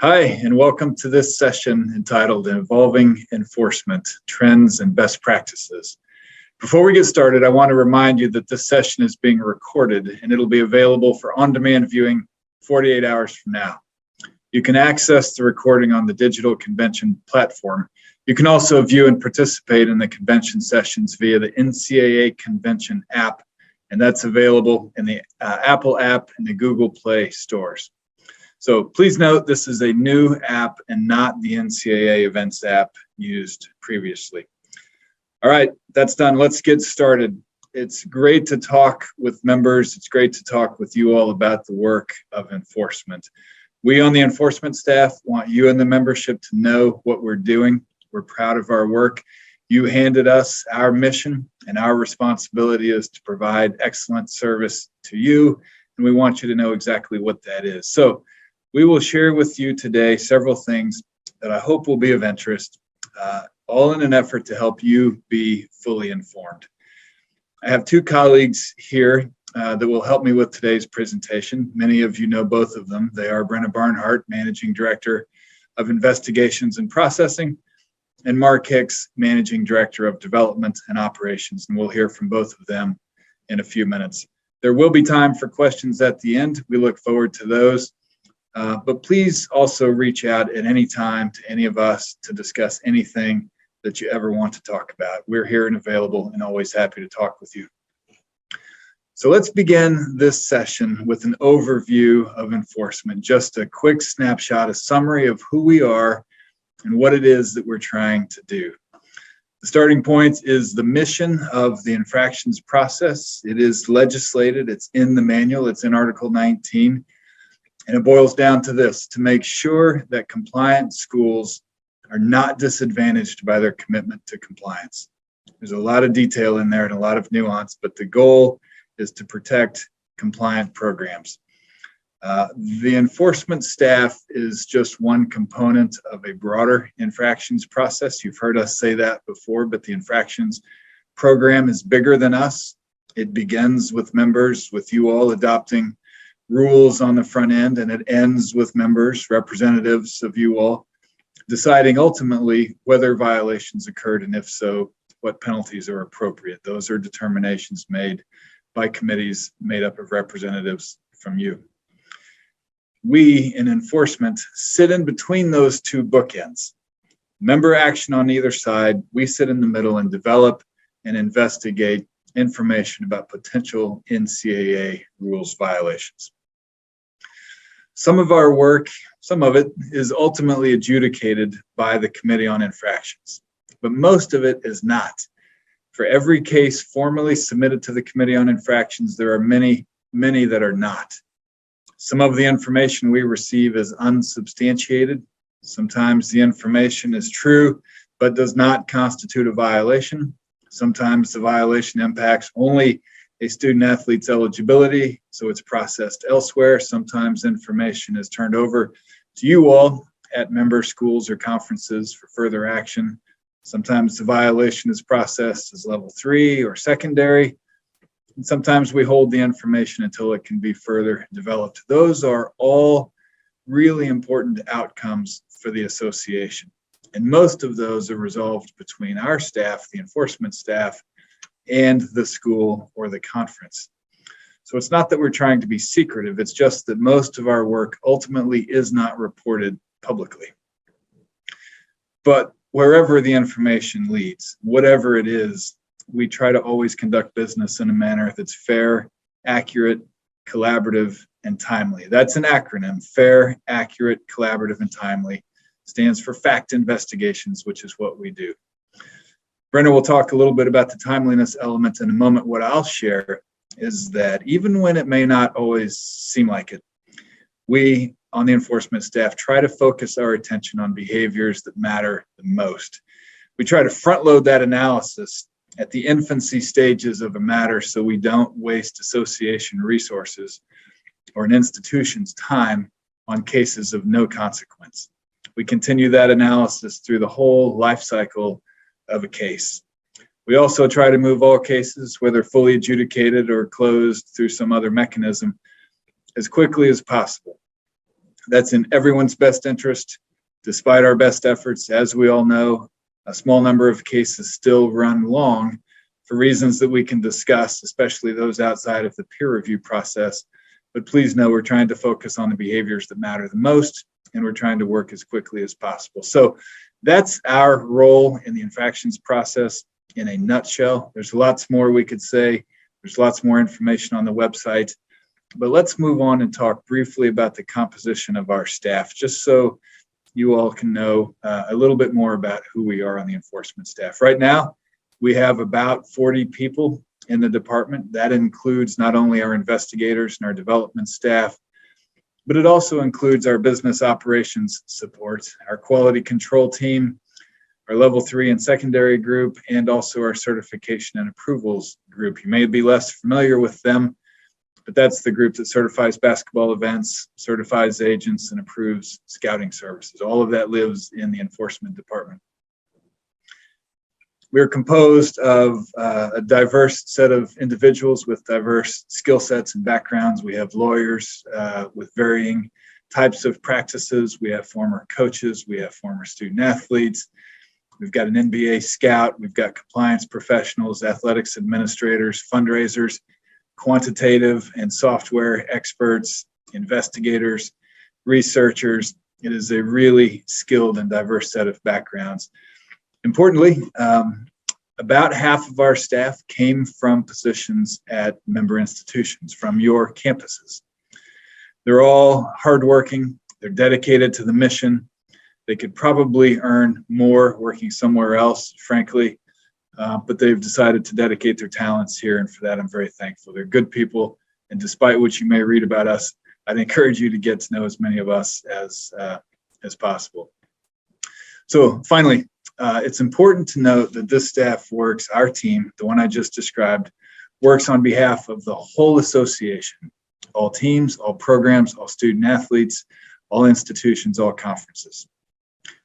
Hi, and welcome to this session entitled Evolving Enforcement, Trends and Best Practices. Before we get started, I want to remind you that this session is being recorded and it'll be available for on-demand viewing 48 hours from now. You can access the recording on the digital convention platform. You can also view and participate in the convention sessions via the NCAA convention app, and that's available in the Apple app and the Google Play stores. So please note this is a new app and not the NCAA events app used previously. All right, that's done. Let's get started. It's great to talk with members. It's great to talk with you all about the work of enforcement. We on the enforcement staff want you and the membership to know what we're doing. We're proud of our work. You handed us our mission, and our responsibility is to provide excellent service to you, and we want you to know exactly what that is. So we will share with you today several things that I hope will be of interest, all in an effort to help you be fully informed. I have two colleagues here that will help me with today's presentation. Many of you know both of them. They are Brenna Barnhart, Managing Director of Investigations and Processing, and Mark Hicks, Managing Director of Development and Operations, and we'll hear from both of them in a few minutes. There will be time for questions at the end. We look forward to those. But please also reach out at any time to any of us to discuss anything that you ever want to talk about. We're here and available and always happy to talk with you. So let's begin this session with an overview of enforcement, just a quick snapshot, a summary of who we are and what it is that we're trying to do. The starting point is the mission of the infractions process. It is legislated, it's in the manual, it's in Article 19. And it boils down to this: to make sure that compliant schools are not disadvantaged by their commitment to compliance. There's a lot of detail in there and a lot of nuance, but the goal is to protect compliant programs. The enforcement staff is just one component of a broader infractions process. You've heard us say that before, but the infractions program is bigger than us. It begins with members, with you all adopting rules on the front end, and it ends with members, representatives of you all, deciding ultimately whether violations occurred, and if so, what penalties are appropriate. Those are determinations made by committees made up of representatives from you. We in enforcement sit in between those two bookends. Member action on either side, we sit in the middle and develop and investigate information about potential NCAA rules violations. Some of our work, some of it is ultimately adjudicated by the Committee on Infractions, but most of it is not. For every case formally submitted to the Committee on Infractions, there are many that are not. Some of the information we receive is unsubstantiated. Sometimes the information is true, but does not constitute a violation. Sometimes the violation impacts only a student athlete's eligibility, so it's processed elsewhere. Sometimes information is turned over to you all at member schools or conferences for further action. Sometimes the violation is processed as level 3 or secondary. And sometimes we hold the information until it can be further developed. Those are all really important outcomes for the association. And most of those are resolved between our staff, the enforcement staff, and the school or the conference. So it's not that we're trying to be secretive, it's just that most of our work ultimately is not reported publicly. But wherever the information leads, whatever it is, we try to always conduct business in a manner that's fair, accurate, collaborative, and timely. That's an acronym: fair, accurate, collaborative, and timely. Stands for fact investigations, which is what we do. Brenna will talk a little bit about the timeliness element in a moment. What I'll share is that even when it may not always seem like it, we on the enforcement staff try to focus our attention on behaviors that matter the most. We try to front load that analysis at the infancy stages of a matter so we don't waste association resources or an institution's time on cases of no consequence. We continue that analysis through the whole life cycle of a case. We also try to move all cases, whether fully adjudicated or closed through some other mechanism, as quickly as possible. That's in everyone's best interest. Despite our best efforts, as we all know, a small number of cases still run long for reasons that we can discuss, especially those outside of the peer review process. But please know we're trying to focus on the behaviors that matter the most, and we're trying to work as quickly as possible. So that's our role in the infractions process in a nutshell. There's lots more we could say. There's lots more information on the website. But let's move on and talk briefly about the composition of our staff, just so you all can know a little bit more about who we are on the enforcement staff. Right now, we have about 40 people in the department. That includes not only our investigators and our development staff, but it also includes our business operations support, our quality control team, our level 3 and secondary group, and also our certification and approvals group. You may be less familiar with them, but that's the group that certifies basketball events, certifies agents, and approves scouting services. All of that lives in the enforcement department. We're composed of a diverse set of individuals with diverse skill sets and backgrounds. We have lawyers with varying types of practices. We have former coaches. We have former student athletes. We've got an NBA scout. We've got compliance professionals, athletics administrators, fundraisers, quantitative and software experts, investigators, researchers. It is a really skilled and diverse set of backgrounds. Importantly, about half of our staff came from positions at member institutions, from your campuses. They're all hardworking. They're dedicated to the mission. They could probably earn more working somewhere else, frankly. But they've decided to dedicate their talents here, and for that, I'm very thankful. They're good people, and despite what you may read about us, I'd encourage you to get to know as many of us as possible. So finally, it's important to note that this staff works, our team, the one I just described, works on behalf of the whole association, all teams, all programs, all student athletes, all institutions, all conferences.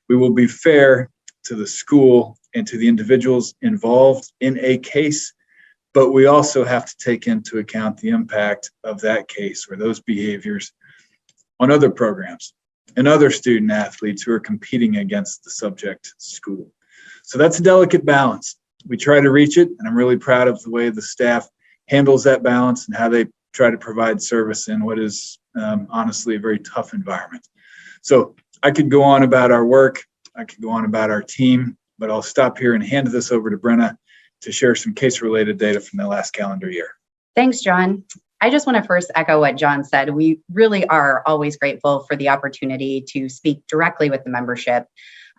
We will be fair to the school and to the individuals involved in a case, but we also have to take into account the impact of that case or those behaviors on other programs and other student athletes who are competing against the subject school. So that's a delicate balance. We try to reach it, and I'm really proud of the way the staff handles that balance and how they try to provide service in what is honestly a very tough environment. So I could go on about our work, I could go on about our team, but I'll stop here and hand this over to Brenna to share some case-related data from the last calendar year. Thanks, John. I just want to first echo what John said. We really are always grateful for the opportunity to speak directly with the membership.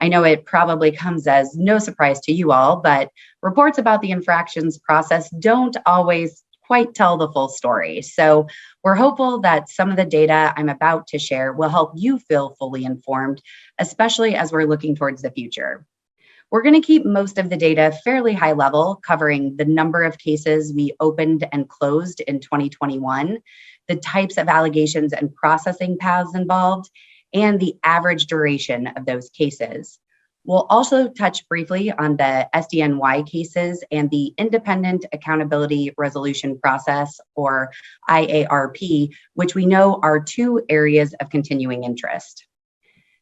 I know it probably comes as no surprise to you all, but reports about the infractions process don't always quite tell the full story. So we're hopeful that some of the data I'm about to share will help you feel fully informed, especially as we're looking towards the future. We're going to keep most of the data fairly high level, covering the number of cases we opened and closed in 2021, the types of allegations and processing paths involved, and the average duration of those cases. We'll also touch briefly on the SDNY cases and the Independent Accountability Resolution Process, or IARP, which we know are two areas of continuing interest.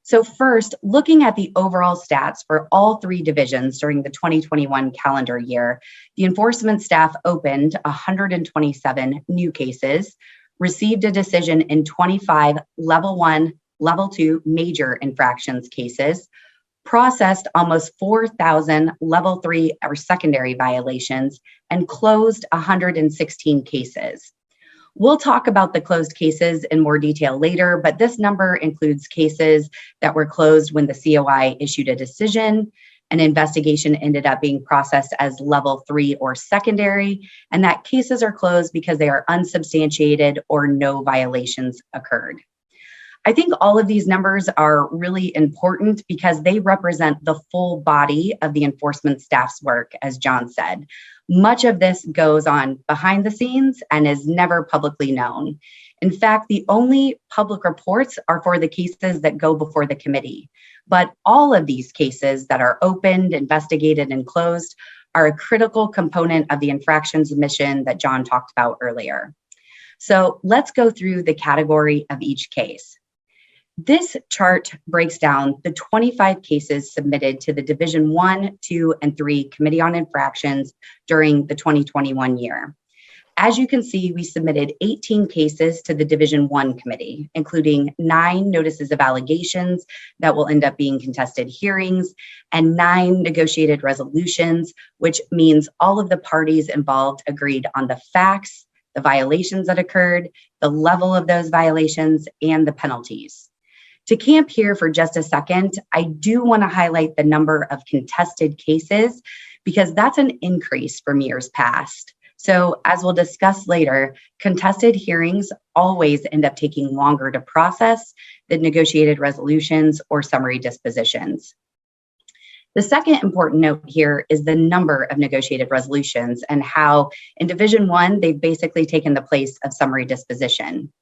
So first, looking at the overall stats for all three divisions during the 2021 calendar year, the enforcement staff opened 127 new cases, received a decision in 25 level 1, level 2 major infractions cases, processed almost 4,000 level 3 or secondary violations, and closed 116 cases. We'll talk about the closed cases in more detail later, but this number includes cases that were closed when the COI issued a decision, an investigation ended up being processed as level 3 or secondary, and that cases are closed because they are unsubstantiated or no violations occurred. I think all of these numbers are really important because they represent the full body of the enforcement staff's work, as John said. Much of this goes on behind the scenes and is never publicly known. In fact, the only public reports are for the cases that go before the committee. But all of these cases that are opened, investigated, and closed are a critical component of the infractions mission that John talked about earlier. So let's go through the category of each case. This chart breaks down the 25 cases submitted to the Division 1, 2, and 3 Committee on Infractions during the 2021 year. As you can see, we submitted 18 cases to the Division 1 committee, including 9 notices of allegations that will end up being contested hearings and 9 negotiated resolutions, which means all of the parties involved agreed on the facts, the violations that occurred, the level of those violations, and the penalties. To camp here for just a second, I do want to highlight the number of contested cases because that's an increase from years past. So as we'll discuss later, contested hearings always end up taking longer to process than negotiated resolutions or summary dispositions. The second important note here is the number of negotiated resolutions and how in Division 1, they've basically taken the place of summary disposition.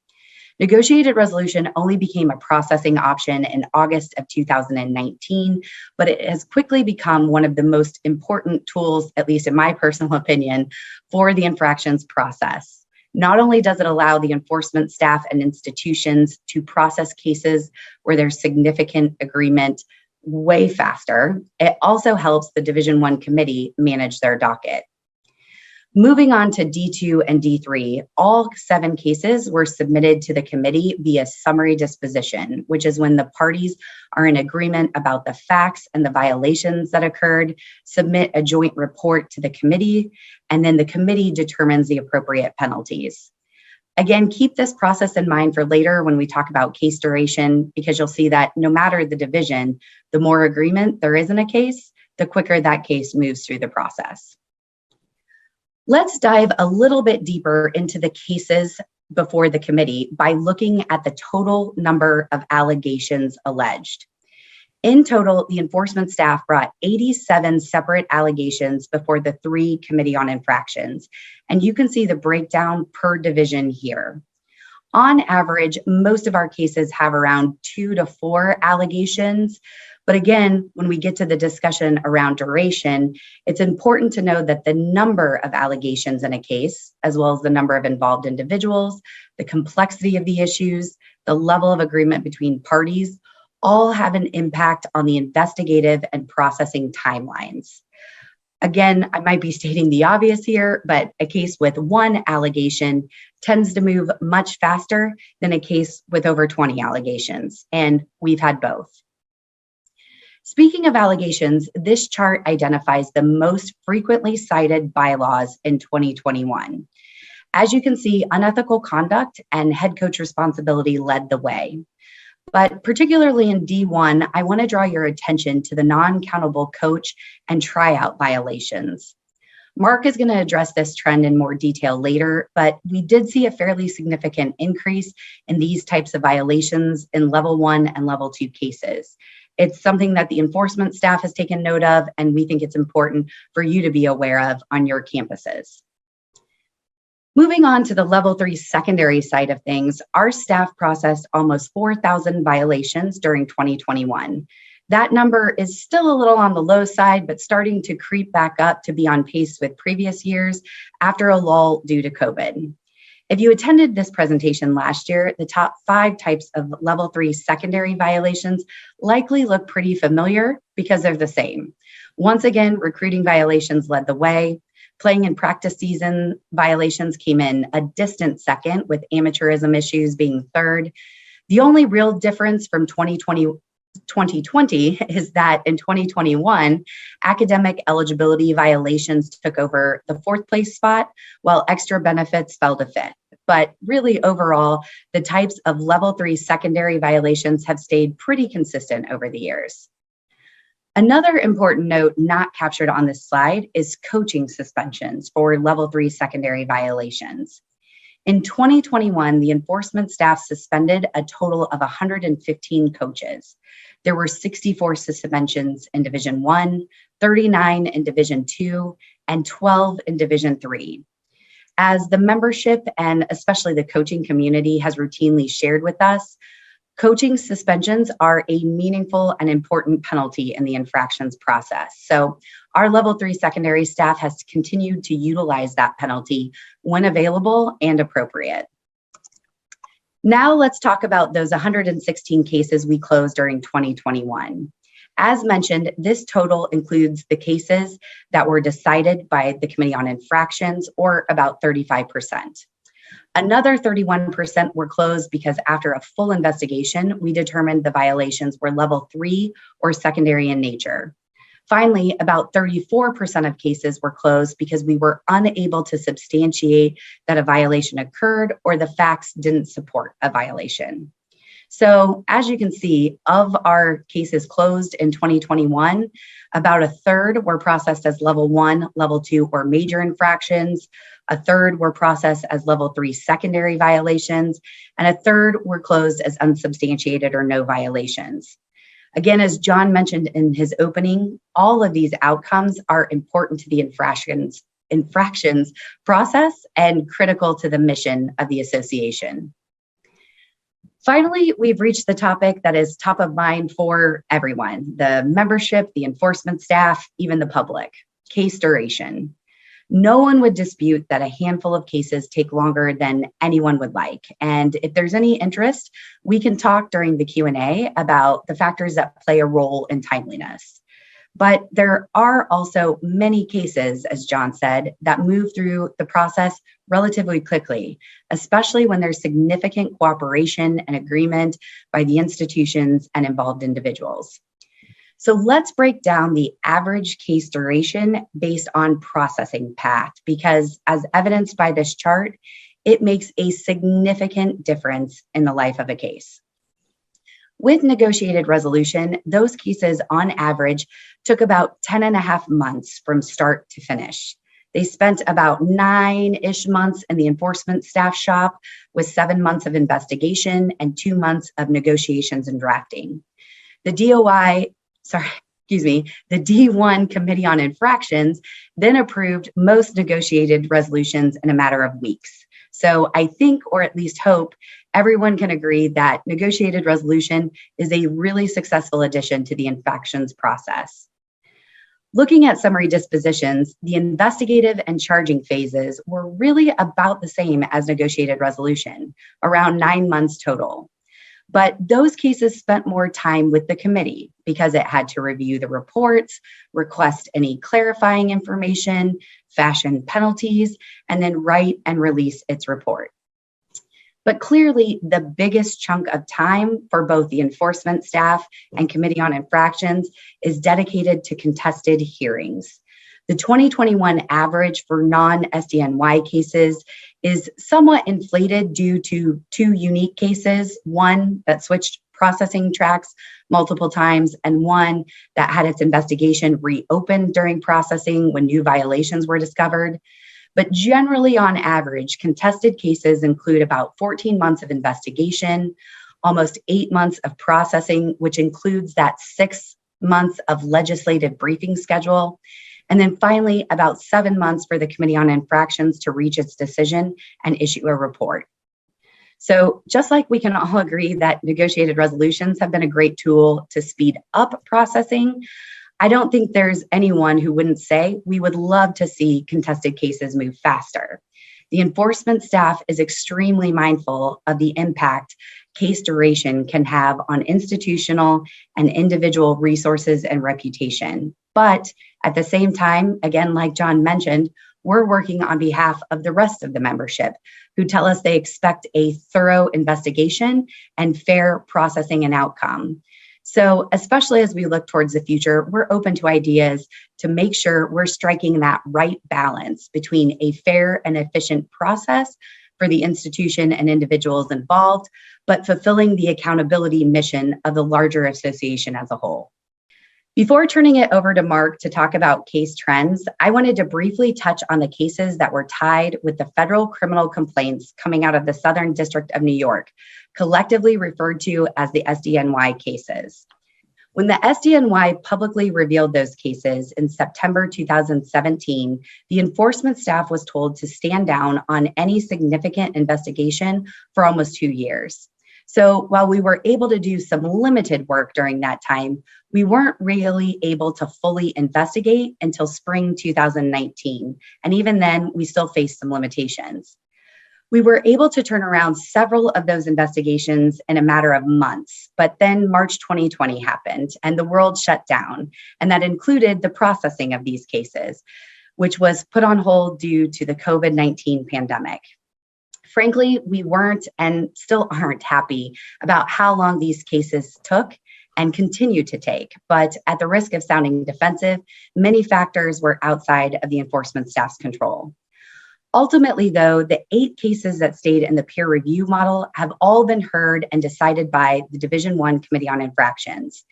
Negotiated resolution only became a processing option in August of 2019, but it has quickly become one of the most important tools, at least in my personal opinion, for the infractions process. Not only does it allow the enforcement staff and institutions to process cases where there's significant agreement way faster, it also helps the Division 1 committee manage their docket. Moving on to D2 and D3, all 7 cases were submitted to the committee via summary disposition, which is when the parties are in agreement about the facts and the violations that occurred, submit a joint report to the committee, and then the committee determines the appropriate penalties. Again, keep this process in mind for later when we talk about case duration, because you'll see that no matter the division, the more agreement there is in a case, the quicker that case moves through the process. Let's dive a little bit deeper into the cases before the committee by looking at the total number of allegations alleged. In total, the enforcement staff brought 87 separate allegations before the 3 Committee on Infractions, and you can see the breakdown per division here. On average, most of our cases have around 2 to 4 allegations. But again, when we get to the discussion around duration, it's important to know that the number of allegations in a case, as well as the number of involved individuals, the complexity of the issues, the level of agreement between parties, all have an impact on the investigative and processing timelines. Again, I might be stating the obvious here, but a case with 1 allegation tends to move much faster than a case with over 20 allegations, and we've had both. Speaking of allegations, this chart identifies the most frequently cited bylaws in 2021. As you can see, unethical conduct and head coach responsibility led the way. But particularly in D1, I want to draw your attention to the non-countable coach and tryout violations. Mark is going to address this trend in more detail later, but we did see a fairly significant increase in these types of violations in level 1 and level 2 cases. It's something that the enforcement staff has taken note of, and we think it's important for you to be aware of on your campuses. Moving on to the level 3 secondary side of things, our staff processed almost 4,000 violations during 2021. That number is still a little on the low side, but starting to creep back up to be on pace with previous years after a lull due to COVID. If you attended this presentation last year, the top 5 types of level 3 secondary violations likely look pretty familiar because they're the same. Once again, recruiting violations led the way. Playing and practice season violations came in a distant second, with amateurism issues being third. The only real difference from 2020 is that in 2021, academic eligibility violations took over the 4th place spot, while extra benefits fell to 5th. But really overall, the types of level 3 secondary violations have stayed pretty consistent over the years. Another important note not captured on this slide is coaching suspensions for level 3 secondary violations. In 2021, the enforcement staff suspended a total of 115 coaches. There were 64 suspensions in Division 1, 39 in Division 2, and 12 in Division 3. As the membership and especially the coaching community has routinely shared with us, coaching suspensions are a meaningful and important penalty in the infractions process. So our level 3 secondary staff has continued to utilize that penalty when available and appropriate. Now let's talk about those 116 cases we closed during 2021. As mentioned, this total includes the cases that were decided by the Committee on Infractions, or about 35%. Another 31% were closed because after a full investigation, we determined the violations were level 3 or secondary in nature. Finally, about 34% of cases were closed because we were unable to substantiate that a violation occurred or the facts didn't support a violation. So as you can see, of our cases closed in 2021, about a third were processed as level 1, level 2, or major infractions. A third were processed as level 3 secondary violations, and a third were closed as unsubstantiated or no violations. Again, as John mentioned in his opening, all of these outcomes are important to the infractions process and critical to the mission of the association. Finally, we've reached the topic that is top of mind for everyone, the membership, the enforcement staff, even the public: case duration. No one would dispute that a handful of cases take longer than anyone would like. And if there's any interest, we can talk during the Q&A about the factors that play a role in timeliness. But there are also many cases, as John said, that move through the process relatively quickly, especially when there's significant cooperation and agreement by the institutions and involved individuals. So let's break down the average case duration based on processing path, because as evidenced by this chart, it makes a significant difference in the life of a case. With negotiated resolution, those cases on average took about 10.5 months from start to finish. They spent about 9-ish months in the enforcement staff shop with 7 months of investigation and 2 months of negotiations and drafting. The D1 Committee on Infractions then approved most negotiated resolutions in a matter of weeks. So I think, or at least hope, everyone can agree that negotiated resolution is a really successful addition to the infractions process. Looking at summary dispositions, the investigative and charging phases were really about the same as negotiated resolution, around 9 months total. But those cases spent more time with the committee because it had to review the reports, request any clarifying information, fashion penalties, and then write and release its report. But clearly, the biggest chunk of time for both the enforcement staff and Committee on Infractions is dedicated to contested hearings. The 2021 average for non-SDNY cases is somewhat inflated due to 2 unique cases, one that switched processing tracks multiple times, and one that had its investigation reopened during processing when new violations were discovered. But generally, on average, contested cases include about 14 months of investigation, almost 8 months of processing, which includes that 6 months of legislative briefing schedule, and then finally about 7 months for the Committee on Infractions to reach its decision and issue a report. So just like we can all agree that negotiated resolutions have been a great tool to speed up processing, I don't think there's anyone who wouldn't say we would love to see contested cases move faster. The enforcement staff is extremely mindful of the impact case duration can have on institutional and individual resources and reputation. But at the same time, again, like John mentioned, we're working on behalf of the rest of the membership who tell us they expect a thorough investigation and fair processing and outcome. So especially as we look towards the future, we're open to ideas to make sure we're striking that right balance between a fair and efficient process for the institution and individuals involved, but fulfilling the accountability mission of the larger association as a whole. Before turning it over to Mark to talk about case trends, I wanted to briefly touch on the cases that were tied with the federal criminal complaints coming out of the Southern District of New York, collectively referred to as the SDNY cases. When the SDNY publicly revealed those cases in September 2017, the enforcement staff was told to stand down on any significant investigation for almost 2 years. So while we were able to do some limited work during that time, we weren't really able to fully investigate until spring 2019. And even then, we still faced some limitations. We were able to turn around several of those investigations in a matter of months, but then March 2020 happened and the world shut down, and that included the processing of these cases, which was put on hold due to the COVID-19 pandemic. Frankly, we weren't and still aren't happy about how long these cases took and continue to take, but at the risk of sounding defensive, many factors were outside of the enforcement staff's control. Ultimately, though, the 8 cases that stayed in the peer review model have all been heard and decided by the Division I Committee on Infractions.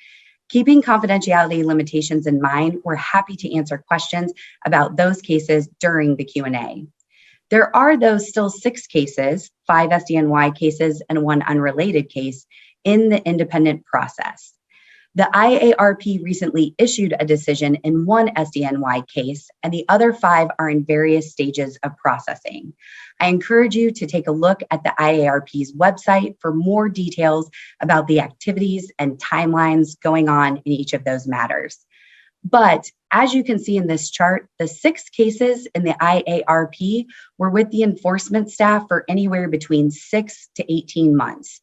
Keeping confidentiality limitations in mind, we're happy to answer questions about those cases during the Q&A. There are, though, still 6 cases, 5 SDNY cases and 1 unrelated case in the independent process. The IARP recently issued a decision in 1 SDNY case, and the other 5 are in various stages of processing. I encourage you to take a look at the IARP's website for more details about the activities and timelines going on in each of those matters. But as you can see in this chart, the 6 cases in the IARP were with the enforcement staff for anywhere between 6 to 18 months.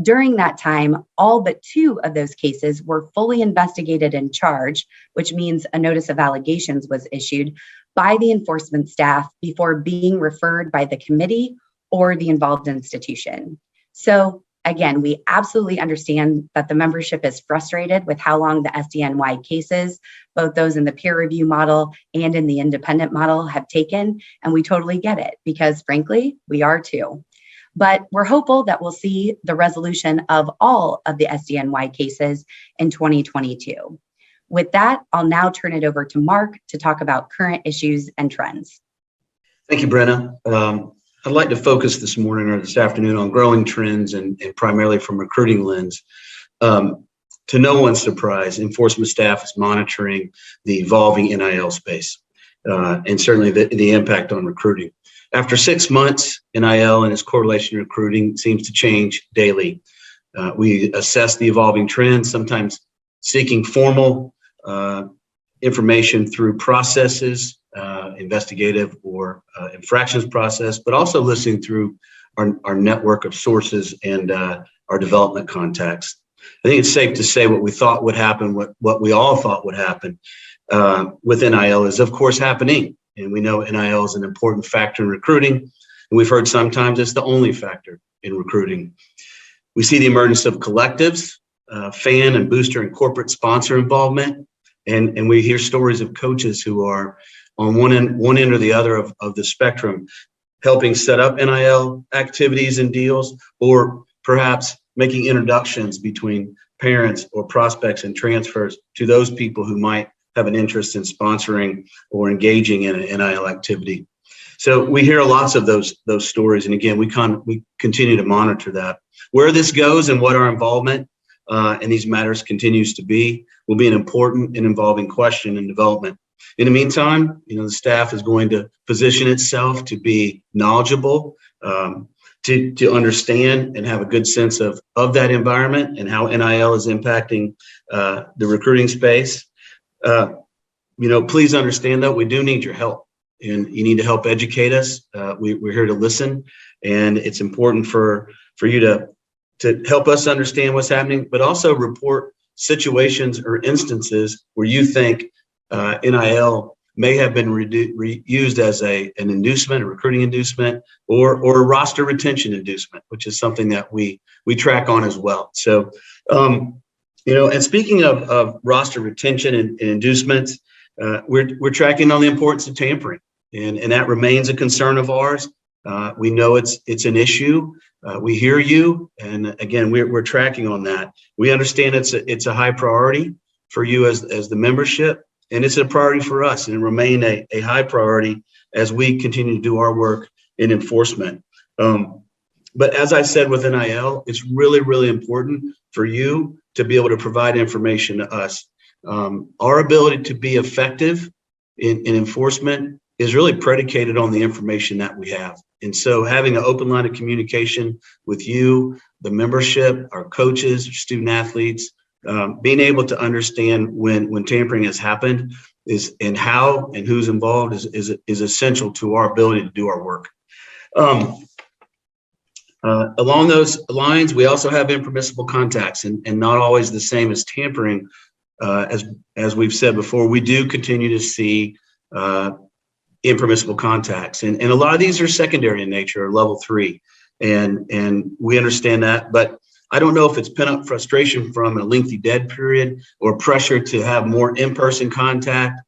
During that time, all but 2 of those cases were fully investigated and charged, which means a notice of allegations was issued by the enforcement staff before being referred by the committee or the involved institution. So again, we absolutely understand that the membership is frustrated with how long the SDNY cases, both those in the peer review model and in the independent model, have taken, and we totally get it because frankly, we are too. But we're hopeful that we'll see the resolution of all of the SDNY cases in 2022. With that, I'll now turn it over to Mark to talk about current issues and trends. Thank you, Brenna. I'd like to focus this morning or this afternoon on growing trends and primarily from recruiting lens. To no one's surprise, enforcement staff is monitoring the evolving NIL space and certainly the impact on recruiting. After 6 months, NIL and its correlation to recruiting seems to change daily. We assess the evolving trends, sometimes seeking formal information through processes, investigative or infractions process, but also listening through our network of sources and our development contacts. I think it's safe to say what we thought would happen, what we all thought would happen with NIL is of course happening. And we know NIL is an important factor in recruiting. And we've heard sometimes it's the only factor in recruiting. We see the emergence of collectives, fan and booster and corporate sponsor involvement. And we hear stories of coaches who are on one end or the other of the spectrum, helping set up NIL activities and deals, or perhaps making introductions between parents or prospects and transfers to those people who might have an interest in sponsoring or engaging in an NIL activity. So we hear lots of those stories. And again, we continue to monitor that. Where this goes and what our involvement in these matters continues to be will be an important and involving question in development. In the meantime, the staff is going to position itself to be knowledgeable, to understand and have a good sense of that environment and how NIL is impacting the recruiting space. Please understand that we do need your help, and you need to help educate us. We're here to listen, and it's important for you to help us understand what's happening, but also report situations or instances where you think NIL may have been used as an inducement, a recruiting inducement, or a roster retention inducement, which is something that we track on as well. So, and speaking of roster retention and inducements, we're tracking on the importance of tampering, and that remains a concern of ours. We know it's an issue. We hear you, and again, we're tracking on that. We understand it's a high priority for you as the membership, and it's a priority for us, and remain a high priority as we continue to do our work in enforcement. But as I said with NIL, it's really, really important for you to be able to provide information to us. Our ability to be effective in enforcement is really predicated on the information that we have. And so having an open line of communication with you, the membership, our coaches, student athletes, being able to understand when tampering has happened and how and who's involved is essential to our ability to do our work. Along those lines, we also have impermissible contacts, and not always the same as tampering. As we've said before, we do continue to see impermissible contacts, and a lot of these are secondary in nature, or level 3, and we understand that. But I don't know if it's pent up frustration from a lengthy dead period or pressure to have more in-person contact.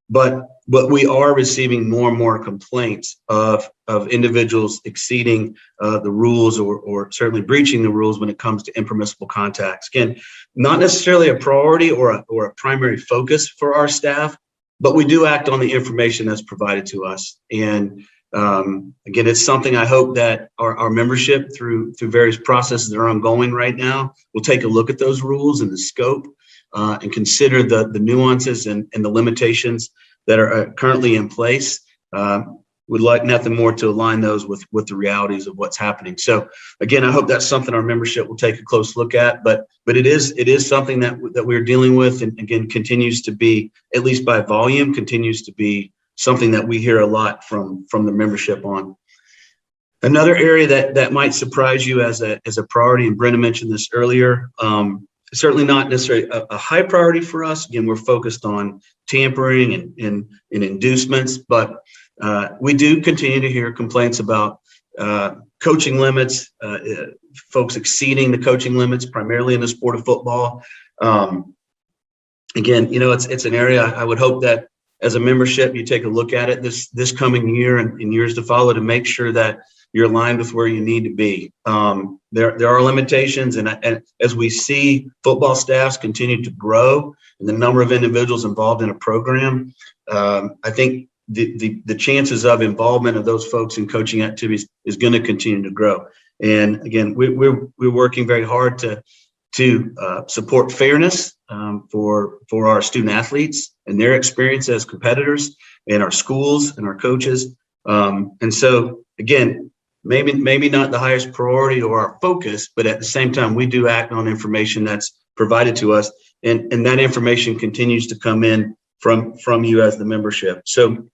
But we are receiving more and more complaints of individuals exceeding the rules, or certainly breaching the rules when it comes to impermissible contacts. Again, not necessarily a priority or a primary focus for our staff, but we do act on the information that's provided to us. And again, it's something I hope that our membership, through various processes that are ongoing right now, will take a look at those rules and the scope, and consider the nuances and the limitations that are currently in place. Would like nothing more to align those with the realities of what's happening. So again, I hope that's something our membership will take a close look at, but it is something that we're dealing with, and again, continues to be, at least by volume, continues to be something that we hear a lot from the membership on. Another area that might surprise you as a priority, and Brenda mentioned this earlier, certainly not necessarily a high priority for us. Again, we're focused on tampering and inducements, but we do continue to hear complaints about coaching limits, folks exceeding the coaching limits, primarily in the sport of football. Again, it's an area I would hope that as a membership, you take a look at it this coming year and in years to follow, to make sure that you're aligned with where you need to be. There are limitations, and as we see football staffs continue to grow and the number of individuals involved in a program, I think the chances of involvement of those folks in coaching activities is going to continue to grow. And again, we're working very hard to support fairness for our student athletes and their experience as competitors, and our schools and our coaches. And so again, maybe not the highest priority or our focus, but at the same time, we do act on information that's provided to us, and that information continues to come in from you as the membership. So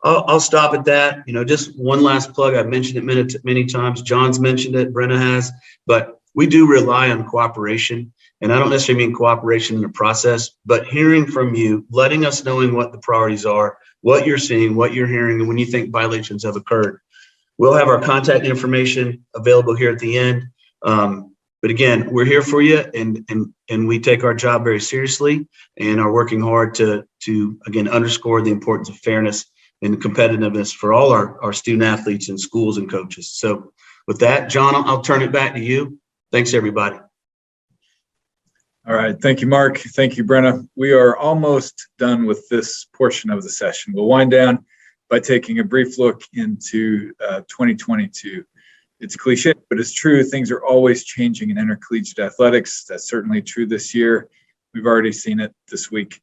I'll stop at that. Just one last plug. I've mentioned it many times. John's mentioned it, Brenna has, but we do rely on cooperation. And I don't necessarily mean cooperation in the process, but hearing from you, letting us knowing what the priorities are, what you're seeing, what you're hearing, and when you think violations have occurred. We'll have our contact information available here at the end. But again, we're here for you, and we take our job very seriously and are working hard to again underscore the importance of fairness and competitiveness for all our student athletes and schools and coaches. So with that, John, I'll turn it back to you. Thanks, everybody. All right. Thank you, Mark. Thank you, Brenna. We are almost done with this portion of the session. We'll wind down by taking a brief look into 2022. It's cliche, but it's true. Things are always changing in intercollegiate athletics. That's certainly true this year. We've already seen it this week.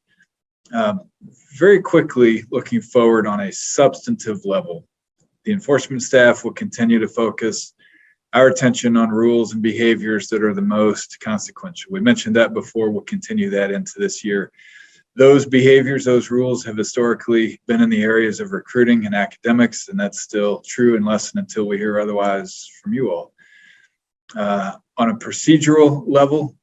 Very quickly, looking forward on a substantive level, the enforcement staff will continue to focus our attention on rules and behaviors that are the most consequential. We mentioned that before. We'll continue that into this year. Those behaviors, those rules have historically been in the areas of recruiting and academics, and that's still true until we hear otherwise from you all. On a procedural level,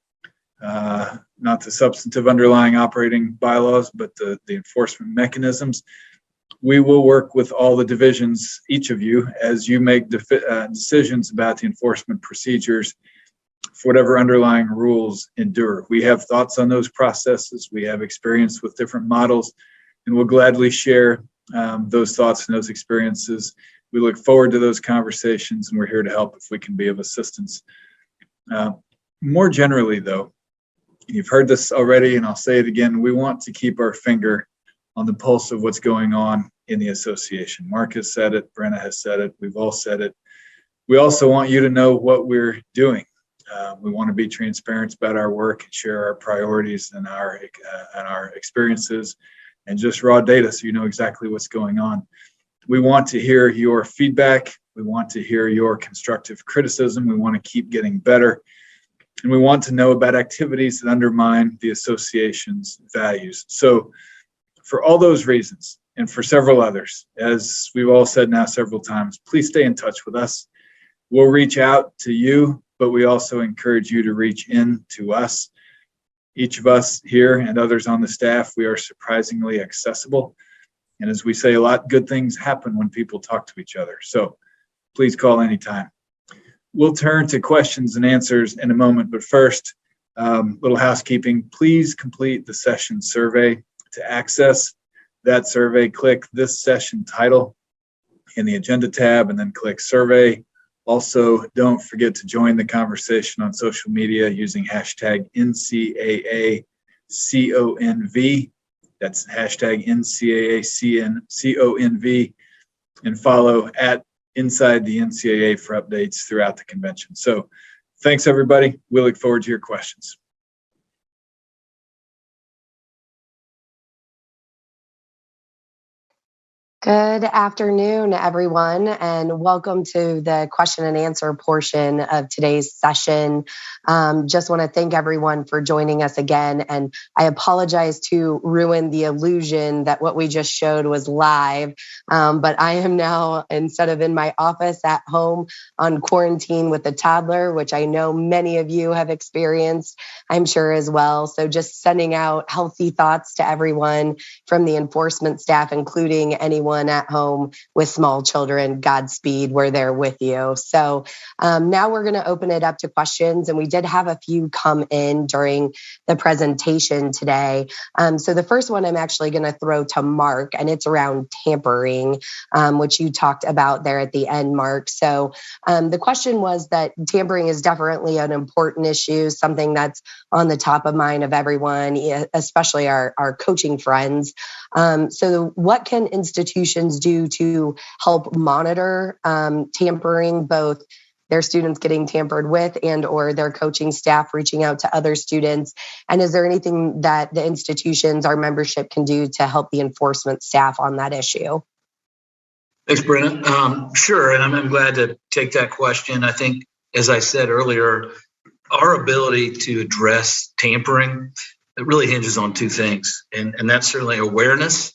not the substantive underlying operating bylaws, but the enforcement mechanisms, we will work with all the divisions, each of you, as you make decisions about the enforcement procedures for whatever underlying rules endure. We have thoughts on those processes. We have experience with different models, and we'll gladly share those thoughts and those experiences. We look forward to those conversations, and we're here to help if we can be of assistance. More generally, though, you've heard this already, and I'll say it again, we want to keep our finger on the pulse of what's going on in the association. Mark has said it, Brenna has said it, we've all said it. We also want you to know what we're doing. We want to be transparent about our work and share our priorities and our experiences and just raw data, so you know exactly what's going on. We want to hear your feedback. We want to hear your constructive criticism. We want to keep getting better. And we want to know about activities that undermine the association's values. So for all those reasons, and for several others, as we've all said now several times, please stay in touch with us. We'll reach out to you, but we also encourage you to reach in to us. Each of us here and others on the staff, we are surprisingly accessible. And as we say a lot, good things happen when people talk to each other. So please call anytime. We'll turn to questions and answers in a moment, but first, little housekeeping. Please complete the session survey. To access that survey, click this session title in the agenda tab and then click survey. Also, don't forget to join the conversation on social media using hashtag NCAACONV. That's hashtag NCAACONV, and follow at Inside the NCAA for updates throughout the convention. So thanks, everybody. We look forward to your questions. Good afternoon, everyone, and welcome to the question and answer portion of today's session. Just want to thank everyone for joining us again, and I apologize to ruin the illusion that what we just showed was live, but I am now, instead of in my office at home, on quarantine with a toddler, which I know many of you have experienced, I'm sure as well. So just sending out healthy thoughts to everyone from the enforcement staff, including anyone at home with small children. Godspeed, we're there with you. So now we're going to open it up to questions, and we did have a few come in during the presentation today. So the first one I'm actually going to throw to Mark, and it's around tampering, which you talked about there at the end, Mark. So the question was that tampering is definitely an important issue, something that's on the top of mind of everyone, especially our coaching friends. So what can institutions do to help monitor tampering, both their students getting tampered with and or their coaching staff reaching out to other students? And is there anything that the institutions, our membership, can do to help the enforcement staff on that issue? Thanks, Brenna. Sure, and I'm glad to take that question. I think, as I said earlier, our ability to address tampering, it really hinges on two things, and that's certainly awareness.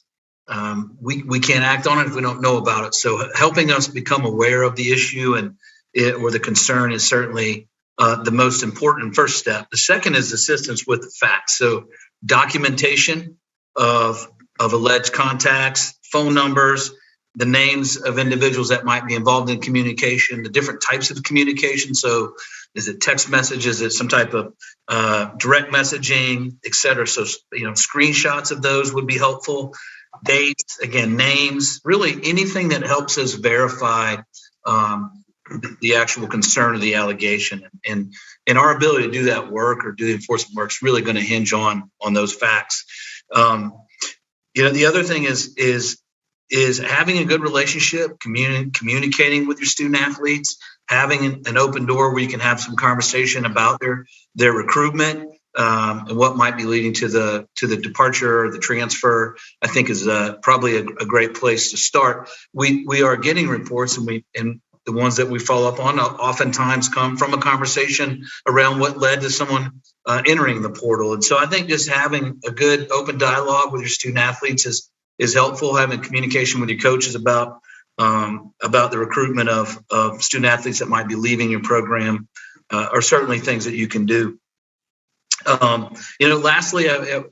We can't act on it if we don't know about it. So helping us become aware of the issue or the concern is certainly the most important first step. The second is assistance with the facts. So documentation of alleged contacts, phone numbers, the names of individuals that might be involved in communication, the different types of communication. So is it text messages? Is it some type of direct messaging, et cetera? So, screenshots of those would be helpful. Dates, again, names, really anything that helps us verify the actual concern of the allegation. And our ability to do that work or do the enforcement work is really going to hinge on those facts. The other thing is having a good relationship, communicating with your student athletes, having an open door where you can have some conversation about their recruitment and what might be leading to the departure or the transfer, I think is probably a great place to start. We are getting reports, and the ones that we follow up on oftentimes come from a conversation around what led to someone entering the portal. And so I think just having a good open dialogue with your student athletes is helpful. Having communication with your coaches about the recruitment of student athletes that might be leaving your program are certainly things that you can do. Lastly, I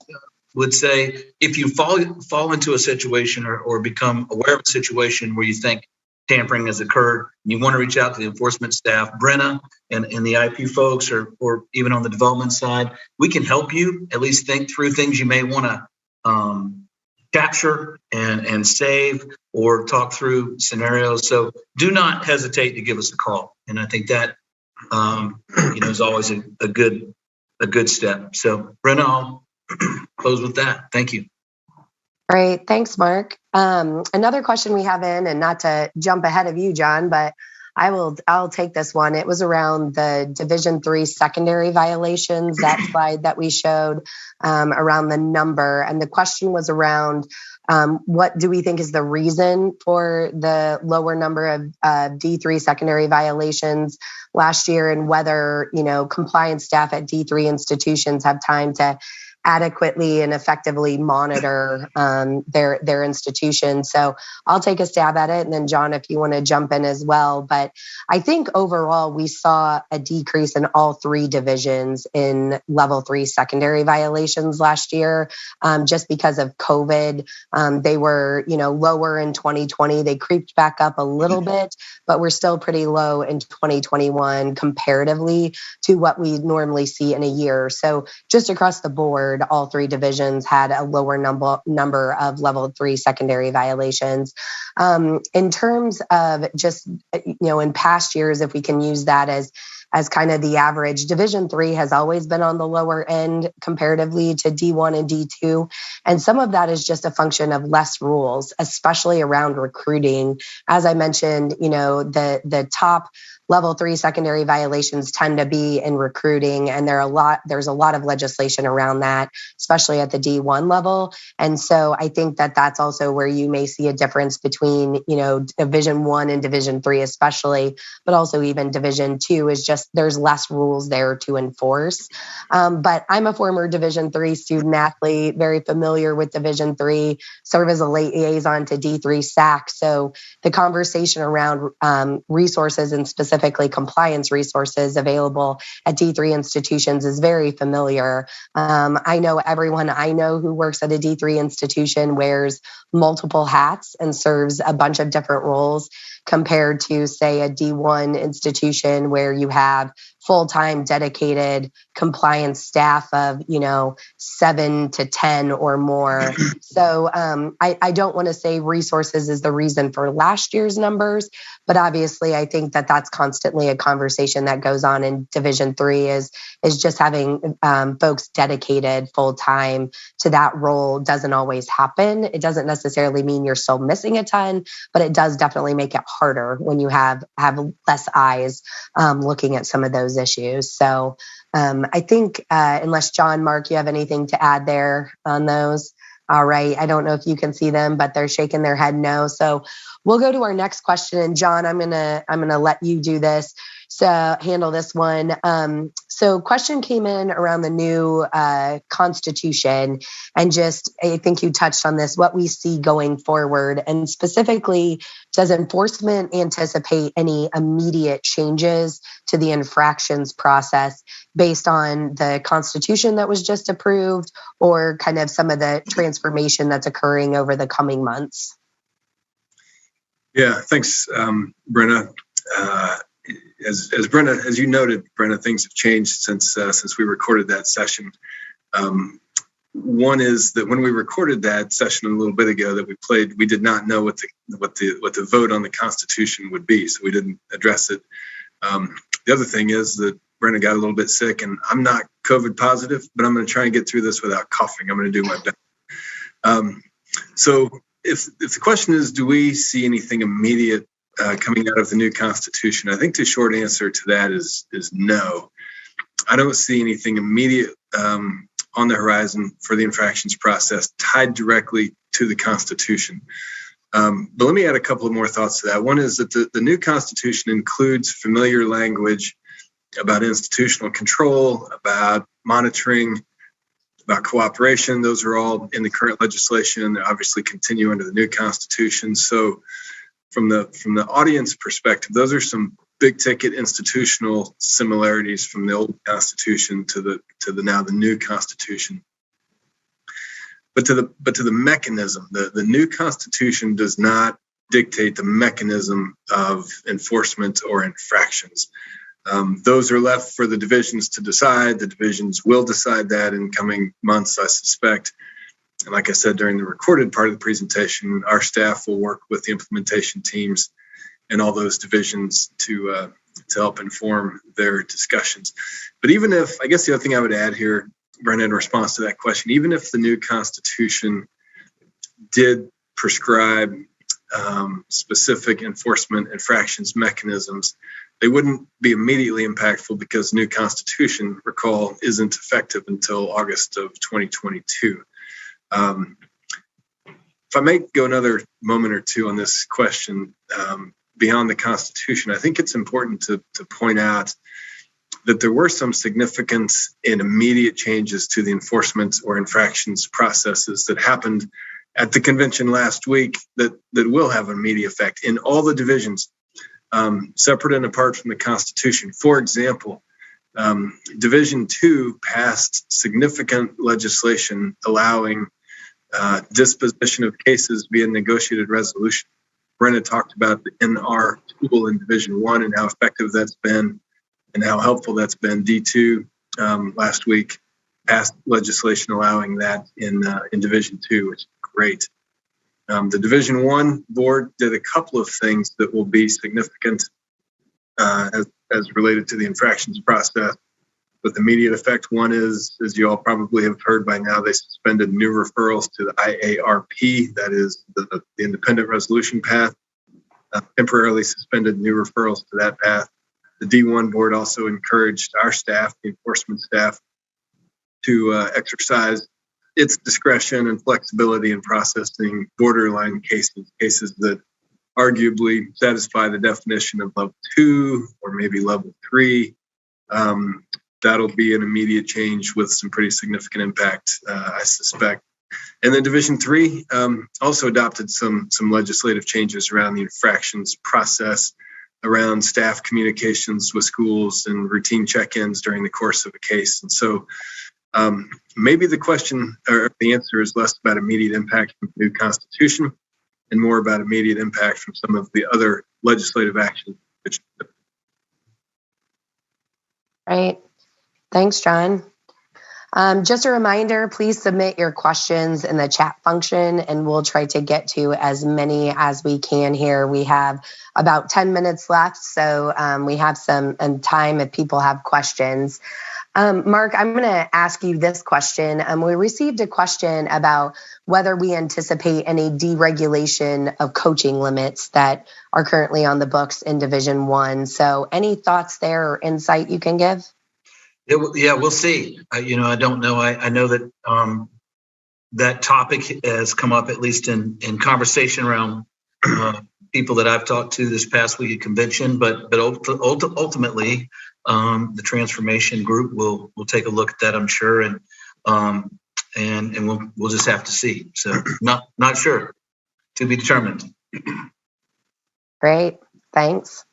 would say if you fall into a situation or become aware of a situation where you think tampering has occurred, and you want to reach out to the enforcement staff, Brenna and the IP folks, or even on the development side, we can help you at least think through things you may want to capture and save or talk through scenarios. So do not hesitate to give us a call. And I think that is always a good step. So Brenna, I'll close with that. Thank you. Great. Thanks, Mark. Another question we have in, and not to jump ahead of you, John, but I'll take this one. It was around the Division III secondary violations, that slide that we showed around the number. And the question was around what do we think is the reason for the lower number of D3 secondary violations last year, and whether, compliance staff at D3 institutions have time to adequately and effectively monitor their institution. So I'll take a stab at it. And then John, if you want to jump in as well. But I think overall, we saw a decrease in all three divisions in level 3 secondary violations last year, just because of COVID. They were, lower in 2020. They creeped back up a little bit, but we're still pretty low in 2021 comparatively to what we normally see in a year. So just across the board, all three divisions had a lower number of level 3 secondary violations. In terms of just, in past years, if we can use that as kind of the average, Division 3 has always been on the lower end comparatively to D1 and D2. And some of that is just a function of less rules, especially around recruiting. As I mentioned, the top level 3 secondary violations tend to be in recruiting, and there's a lot of legislation around that, especially at the D1 level. And so I think that that's also where you may see a difference between, Division 1 and Division 3 especially, but also even Division 2 is just there's less rules there to enforce. But I'm a former Division 3 student athlete, very familiar with Division 3, serve as a liaison to D3 SAC. So the conversation around resources and specifically compliance resources available at D3 institutions is very familiar. I know everyone I know who works at a D3 institution wears multiple hats and serves a bunch of different roles compared to, say, a D1 institution where you have full-time dedicated compliance staff of, 7 to 10 or more. So I don't want to say resources is the reason for last year's numbers, but obviously I think that that's constantly a conversation that goes on in Division 3 is just having folks dedicated full-time to that role doesn't always happen. It doesn't necessarily mean you're still missing a ton, but it does definitely make it harder when you have less eyes looking at some of those issues. So I think unless John, Mark, you have anything to add there on those. All right. I don't know if you can see them, but they're shaking their head no. So we'll go to our next question. And John, I'm gonna let you do this. So handle this one. So question came in around the new Constitution, and just I think you touched on this, what we see going forward, and specifically, does enforcement anticipate any immediate changes to the infractions process based on the Constitution that was just approved, or kind of some of the transformation that's occurring over the coming months? Yeah, thanks, Brenna. As you noted, Brenna, things have changed since we recorded that session. One is that when we recorded that session a little bit ago that we played, we did not know what the vote on the Constitution would be, so we didn't address it. The other thing is that Brenna got a little bit sick, and I'm not COVID positive, but I'm going to try and get through this without coughing. I'm going to do my best. So if the question is, do we see anything immediate coming out of the new Constitution? I think the short answer to that is no. I don't see anything immediate on the horizon for the infractions process tied directly to the Constitution. But let me add a couple of more thoughts to that. One is that the new Constitution includes familiar language about institutional control, about monitoring, about cooperation. Those are all in the current legislation. They obviously continue under the new Constitution. So from the audience perspective, those are some big ticket institutional similarities from the old Constitution to the now the new Constitution. But to the mechanism, the new Constitution does not dictate the mechanism of enforcement or infractions. Those are left for the divisions to decide. The divisions will decide that in coming months, I suspect. And like I said, during the recorded part of the presentation, our staff will work with the implementation teams and all those divisions to help inform their discussions. But even if, I guess the other thing I would add here, Brenna, in response to that question, even if the new Constitution did prescribe specific enforcement infractions mechanisms, they wouldn't be immediately impactful because the new Constitution, recall, isn't effective until August of 2022. If I may go another moment or two on this question, beyond the Constitution, I think it's important to point out that there were some significant and immediate changes to the enforcement or infractions processes that happened at the convention last week that will have an immediate effect in all the divisions, separate and apart from the Constitution. For example, Division 2 passed significant legislation allowing disposition of cases via negotiated resolution. Brenna talked about the NR tool in Division 1 and how effective that's been and how helpful that's been. D2 last week passed legislation allowing that in Division 2, which is great. The Division 1 board did a couple of things that will be significant as related to the infractions process with immediate effect. One is, as you all probably have heard by now, they suspended new referrals to the IARP, that is the independent resolution path, temporarily suspended new referrals to that path. The D1 board also encouraged our staff, the enforcement staff, to exercise its discretion and flexibility in processing borderline cases that arguably satisfy the definition of level 2 or maybe level 3. That'll be an immediate change with some pretty significant impact, I suspect. And then Division 3 also adopted some legislative changes around the infractions process, around staff communications with schools and routine check-ins during the course of a case. And so maybe the question or the answer is less about immediate impact from the new Constitution and more about immediate impact from some of the other legislative actions. Right. Thanks, John. Just a reminder, please submit your questions in the chat function and we'll try to get to as many as we can here. We have about 10 minutes left, so we have some time if people have questions. Mark, I'm going to ask you this question. We received a question about whether we anticipate any deregulation of coaching limits that are currently on the books in Division 1. So any thoughts there or insight you can give? Yeah, we'll see. I don't know. I know that that topic has come up, at least in conversation around people that I've talked to this past week at convention. But ultimately, the transformation group will take a look at that, I'm sure, and we'll just have to see. So not sure, to be determined. Great, thanks.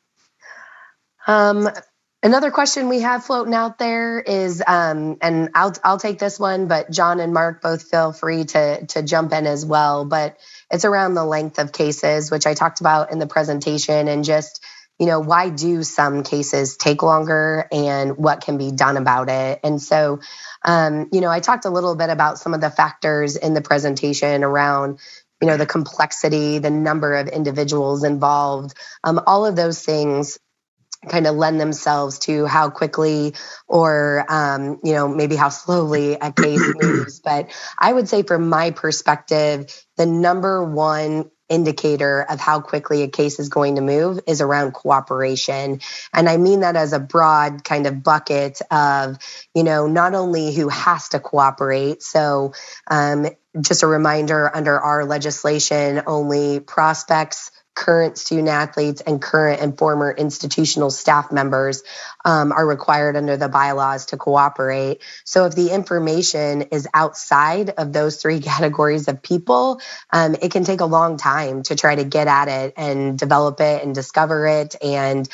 Another question we have floating out there is, and I'll take this one, but John and Mark both feel free to jump in as well. But it's around the length of cases, which I talked about in the presentation, and just, why do some cases take longer and what can be done about it? And so, I talked a little bit about some of the factors in the presentation around the complexity, the number of individuals involved, all of those things kind of lend themselves to how quickly or, maybe how slowly a case moves. But I would say from my perspective, the number one indicator of how quickly a case is going to move is around cooperation. And I mean that as a broad kind of bucket of, not only who has to cooperate. So just a reminder, under our legislation, only prospects, current student athletes, and current and former institutional staff members are required under the bylaws to cooperate. So if the information is outside of those three categories of people, it can take a long time to try to get at it and develop it and discover it and,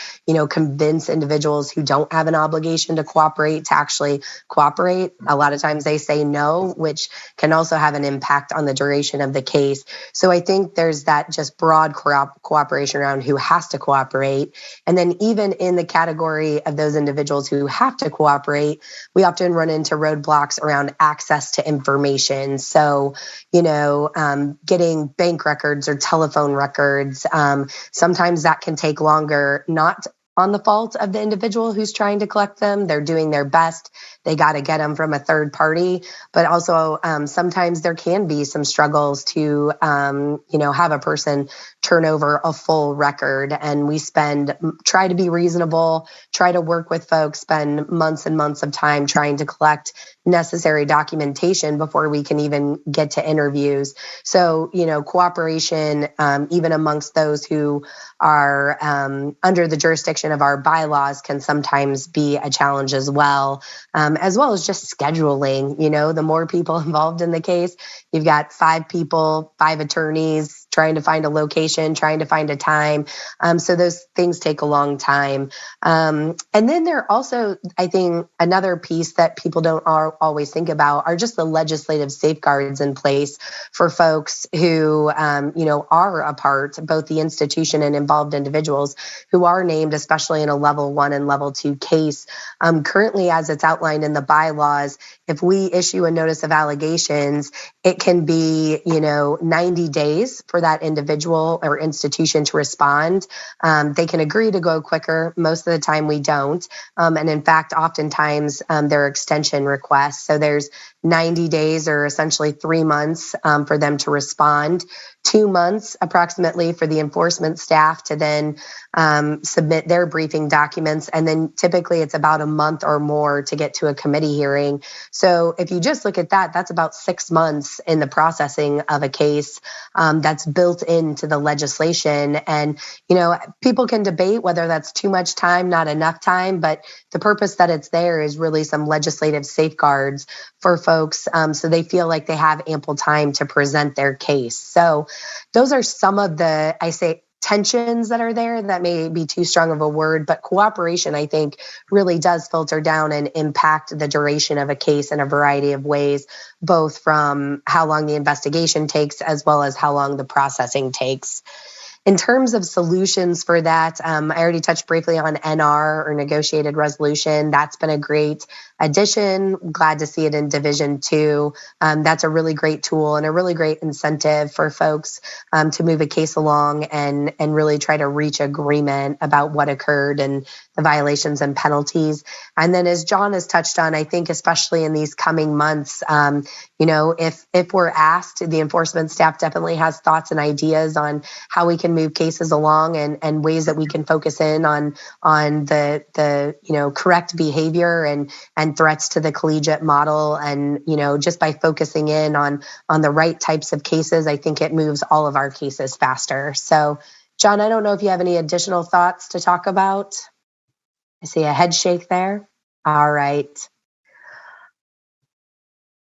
convince individuals who don't have an obligation to cooperate to actually cooperate. A lot of times they say no, which can also have an impact on the duration of the case. So I think there's that just broad cooperation around who has to cooperate. And then even in the category of those individuals who have to cooperate, we often run into roadblocks around access to information. So, getting bank records or telephone records, sometimes that can take longer, not on the fault of the individual who's trying to collect them. They're doing their best. They got to get them from a third party. But also sometimes there can be some struggles to, have a person turn over a full record. And we try to be reasonable, try to work with folks, spend months and months of time trying to collect necessary documentation before we can even get to interviews. So, cooperation, even amongst those who are under the jurisdiction interpretation of our bylaws can sometimes be a challenge as well as just scheduling. The more people involved in the case, you've got 5 people, 5 attorneys trying to find a location, trying to find a time. So those things take a long time. And then there also, I think, another piece that people don't always think about are just the legislative safeguards in place for folks who, are a part, both the institution and involved individuals who are named, especially in a level 1 and level 2 case. Currently, as it's outlined in the bylaws, if we issue a notice of allegations, it can be, 90 days for that individual or institution to respond. They can agree to go quicker. Most of the time we don't. And in fact, oftentimes there are extension requests. So there's 90 days or essentially 3 months for them to respond, 2 months approximately for the enforcement staff to then submit their briefing documents. And then typically it's about a month or more to get to a committee hearing. So if you just look at that, that's about 6 months in the processing of a case that's built into the legislation. And, people can debate whether that's too much time, not enough time, but the purpose that it's there is really some legislative safeguards for folks so they feel like they have ample time to present their case. So those are some of the, tensions that are there. That may be too strong of a word, but cooperation, I think, really does filter down and impact the duration of a case in a variety of ways, both from how long the investigation takes as well as how long the processing takes. In terms of solutions for that, I already touched briefly on NR or negotiated resolution. That's been a great addition. Glad to see it in Division 2. That's a really great tool and a really great incentive for folks to move a case along and really try to reach agreement about what occurred and the violations and penalties. And then as John has touched on, I think especially in these coming months, if we're asked, the enforcement staff definitely has thoughts and ideas on how we can move cases along and ways that we can focus in on the correct behavior and threats to the collegiate model. And, just by focusing in on the right types of cases, I think it moves all of our cases faster. So, John, I don't know if you have any additional thoughts to talk about. I see a head shake there. All right.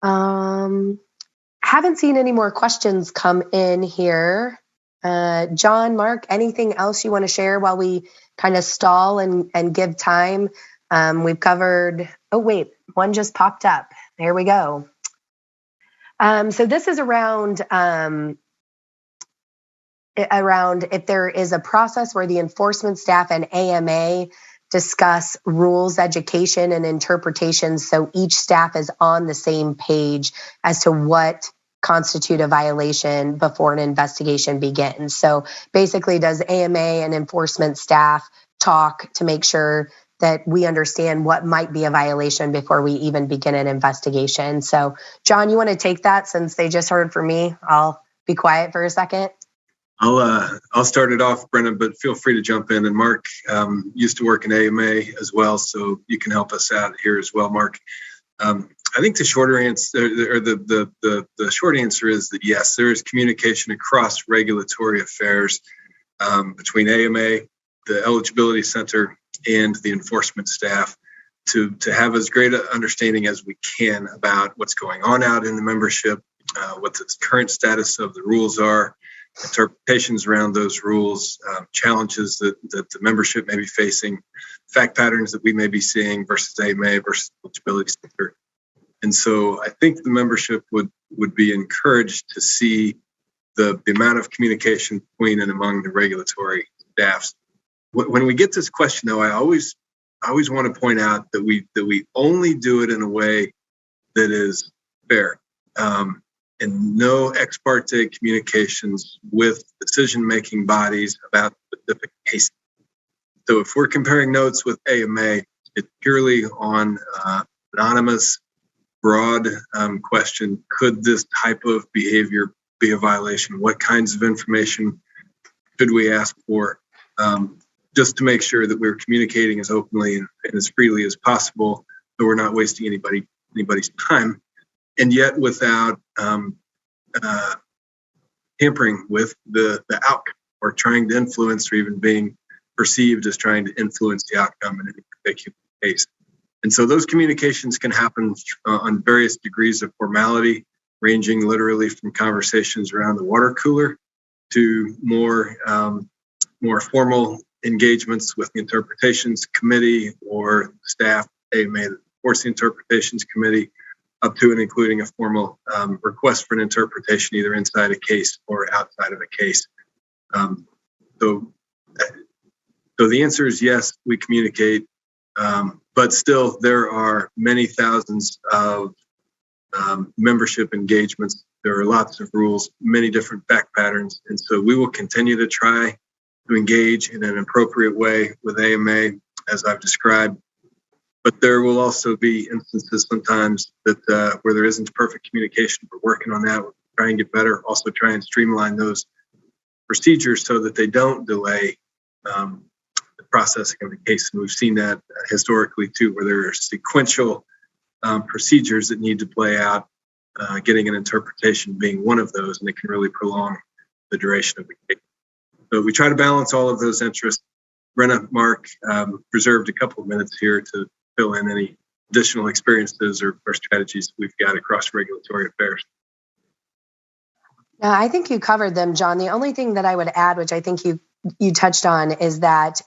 Haven't seen any more questions come in here. John, Mark, anything else you want to share while we kind of stall and give time? We've covered, oh wait, one just popped up. There we go. So this is around if there is a process where the enforcement staff and AMA discuss rules, education, and interpretation, so each staff is on the same page as to what constitute a violation before an investigation begins. So basically, does AMA and enforcement staff talk to make sure that we understand what might be a violation before we even begin an investigation? So John, you want to take that since they just heard from me? I'll be quiet for a second. I'll start it off, Brenna, but feel free to jump in. And Mark used to work in AMA as well, so you can help us out here as well, Mark. I think the shorter answer, or the short answer, is that yes, there is communication across regulatory affairs between AMA, the Eligibility Center, and the enforcement staff to have as great an understanding as we can about what's going on out in the membership, what the current status of the rules are, interpretations around those rules, challenges that the membership may be facing, fact patterns that we may be seeing versus AMA versus Eligibility Center. And so I think the membership would be encouraged to see the amount of communication between and among the regulatory staffs. When we get this question, though, I always want to point out that we only do it in a way that is fair, and no ex parte communications with decision-making bodies about specific cases. So if we're comparing notes with AMA, it's purely on anonymous, broad question: could this type of behavior be a violation? What kinds of information should we ask for? Just to make sure that we're communicating as openly and as freely as possible, so we're not wasting anybody's time, and yet without tampering with the outcome or trying to influence or even being perceived as trying to influence the outcome in any particular case. And so those communications can happen on various degrees of formality, ranging literally from conversations around the water cooler to more formal engagements with the interpretations committee or staff, AMA that supports the interpretations committee, up to and including a formal request for an interpretation either inside a case or outside of a case. So the answer is yes, we communicate, but still there are many thousands of membership engagements. There are lots of rules, many different fact patterns, and so we will continue to try to engage in an appropriate way with AMA, as I've described. But there will also be instances sometimes that where there isn't perfect communication. We're working on that. We're trying to get better. Also try and streamline those procedures so that they don't delay the processing of the case. And we've seen that historically too, where there are sequential procedures that need to play out, getting an interpretation being one of those, and it can really prolong the duration of the case. So we try to balance all of those interests. Brenna, Mark, reserved a couple of minutes here to fill in any additional experiences or strategies we've got across regulatory affairs. No, I think you covered them, John. The only thing that I would add, which I think you touched on, is that,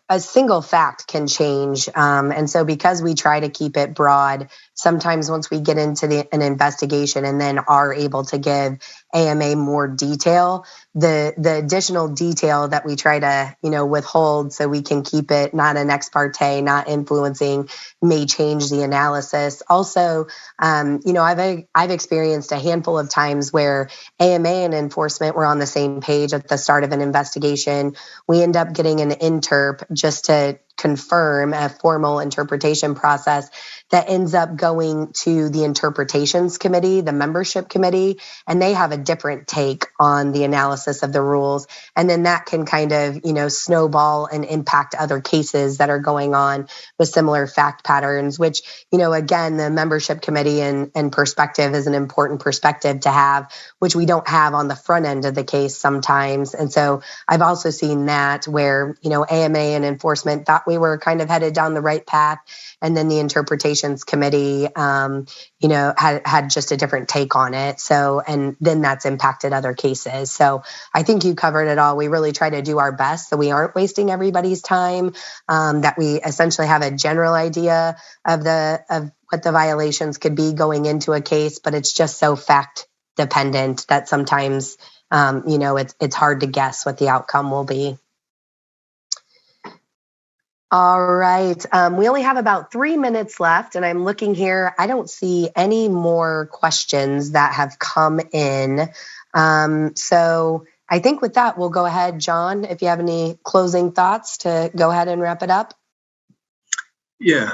a single fact can change. And so because we try to keep it broad, sometimes once we get into an investigation and then are able to give AMA more detail, the additional detail that we try to, withhold so we can keep it not an ex parte, not influencing, may change the analysis. Also, I've experienced a handful of times where AMA and enforcement were on the same page at the start of an investigation. We end up getting an interp just to confirm a formal interpretation process that ends up going to the interpretations committee, the membership committee, and they have a different take on the analysis of the rules. And then that can kind of, snowball and impact other cases that are going on with similar fact patterns, which, again, the membership committee and perspective is an important perspective to have, which we don't have on the front end of the case sometimes. And so I've also seen that where, AMA and enforcement thought we were kind of headed down the right path, and then the interpretations committee, had just a different take on it. So, and then that's impacted other cases. So I think you covered it all. We really try to do our best so we aren't wasting everybody's time, that we essentially have a general idea of what the violations could be going into a case, but it's just so fact dependent that sometimes, it's hard to guess what the outcome will be. All right. We only have about 3 minutes left, and I'm looking here. I don't see any more questions that have come in. So I think with that, we'll go ahead, John, if you have any closing thoughts to go ahead and wrap it up. Yeah,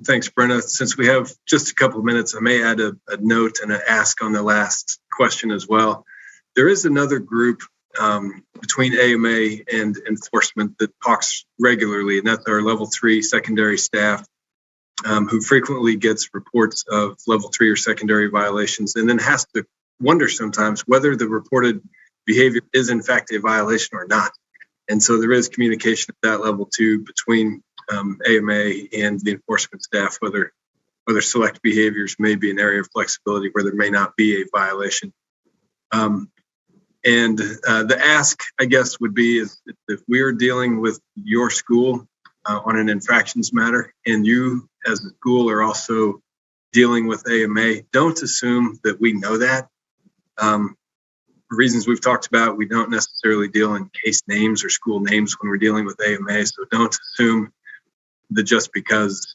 thanks, Brenna. Since we have just a couple of minutes, I may add a note and an ask on the last question as well. There is another group between AMA and enforcement that talks regularly, and that's our level 3 secondary staff, who frequently gets reports of level 3 or secondary violations, and then has to wonder sometimes whether the reported behavior is in fact a violation or not. And so there is communication at that level too between AMA and the enforcement staff, whether select behaviors may be an area of flexibility where there may not be a violation. And the ask, I guess, would be is if we are dealing with your school on an infractions matter, and you as a school are also dealing with AMA, don't assume that we know that. For reasons we've talked about, we don't necessarily deal in case names or school names when we're dealing with AMA, so don't assume that just because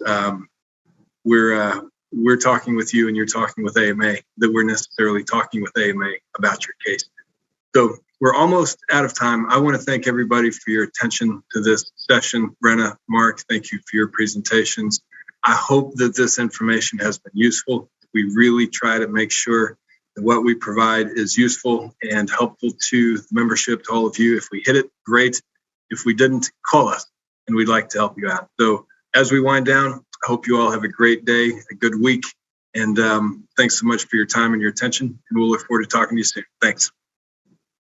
we're talking with you and you're talking with AMA, that we're necessarily talking with AMA about your case. So we're almost out of time. I want to thank everybody for your attention to this session. Brenna, Mark, thank you for your presentations. I hope that this information has been useful. We really try to make sure that what we provide is useful and helpful to the membership, to all of you. If we hit it, great. If we didn't, call us and we'd like to help you out. So as we wind down, I hope you all have a great day, a good week, and thanks so much for your time and your attention, and we'll look forward to talking to you soon. Thanks.